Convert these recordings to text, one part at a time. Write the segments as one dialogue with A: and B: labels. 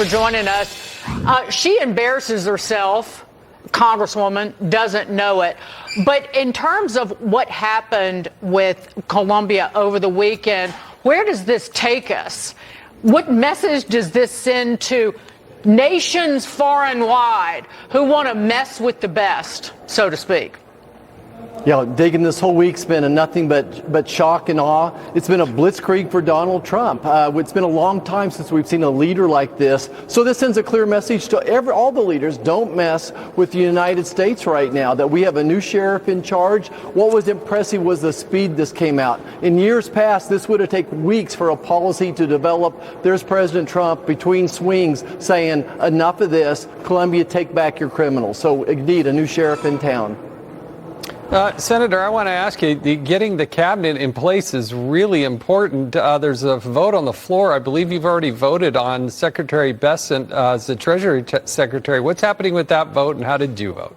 A: For joining us. She embarrasses herself, Congresswoman, doesn't know it. But in terms of what happened with Colombia over the weekend, where does this take us? What message does this send to nations far and wide who want to mess with the best, so to speak?
B: Yeah, digging this whole week's been a nothing but shock and awe. It's been a blitzkrieg for Donald Trump. It's been a long time since we've seen a leader like this. So this sends a clear message to all the leaders. Don't mess with the United States right now, that we have a new sheriff in charge. What was impressive was the speed this came out. In years past, this would have taken weeks for a policy to develop. There's President Trump between swings saying, enough of this, Colombia, take back your criminals. So indeed, a new sheriff in town.
C: Senator, I want to ask you, getting the cabinet in place is really important. There's a vote on the floor. I believe you've already voted on Secretary Bessent as the Treasury Secretary. What's happening with that vote, and how did you vote?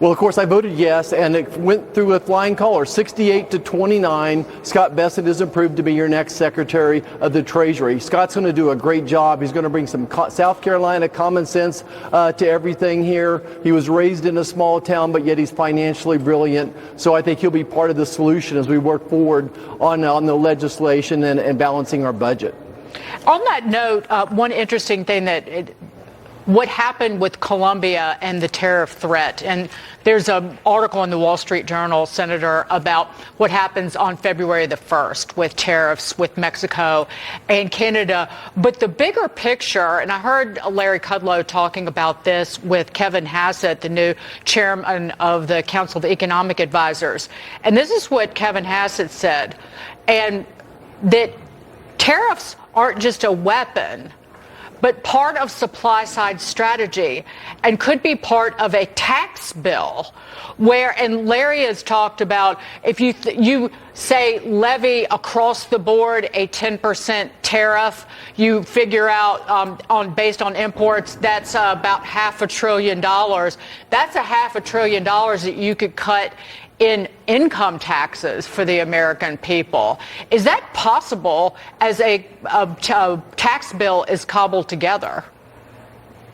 B: Well, of course, I voted yes, and it went through with flying colors, 68-29. Scott Bessent is approved to be your next Secretary of the Treasury. Scott's going to do a great job. He's going to bring some South Carolina common sense to everything here. He was raised in a small town, but yet he's financially brilliant. So I think he'll be part of the solution as we work forward on the legislation and balancing our budget.
A: On that note, one interesting thing what happened with Colombia and the tariff threat. And there's an article in the Wall Street Journal, Senator, about what happens on February the 1st with tariffs with Mexico and Canada. But the bigger picture, and I heard Larry Kudlow talking about this with Kevin Hassett, the new chairman of the Council of Economic Advisors. And this is what Kevin Hassett said, and that tariffs aren't just a weapon, but part of supply-side strategy, and could be part of a tax bill where, and Larry has talked about, if you say levy across the board a 10% tariff, you figure out based on imports, that's about $500 billion. That's $500 billion that you could cut in income taxes for the American people. Is that possible as a tax bill is cobbled together?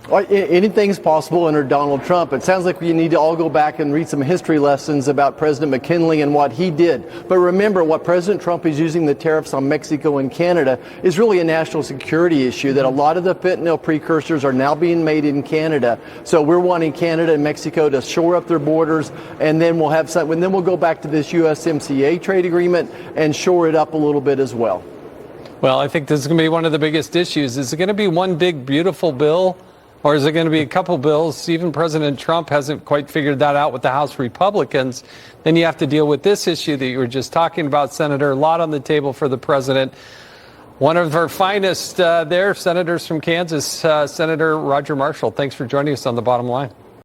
B: Well, anything's possible under Donald Trump. It sounds like we need to all go back and read some history lessons about President McKinley and what he did. But remember, what President Trump is using the tariffs on Mexico and Canada is really a national security issue, that a lot of the fentanyl precursors are now being made in Canada. So we're wanting Canada and Mexico to shore up their borders, and then we'll have some, and then we'll go back to this USMCA trade agreement and shore it up a little bit as well.
C: Well, I think this is going to be one of the biggest issues. Is it going to be one big, beautiful bill? Or is it going to be a couple bills? Even President Trump hasn't quite figured that out with the House Republicans. Then you have to deal with this issue that you were just talking about, Senator. A lot on the table for the president. One of our finest senators from Kansas, Senator Roger Marshall. Thanks for joining us on The Bottom Line.